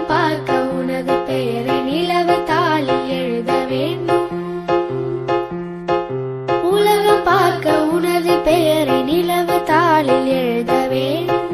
பார்க்க உனது பெயரை நிலவு தாளில் எழுத வேண்டும். உலகம் பார்க்க உனது பெயரை நிலவு தாளில் எழுத வேண்டும்.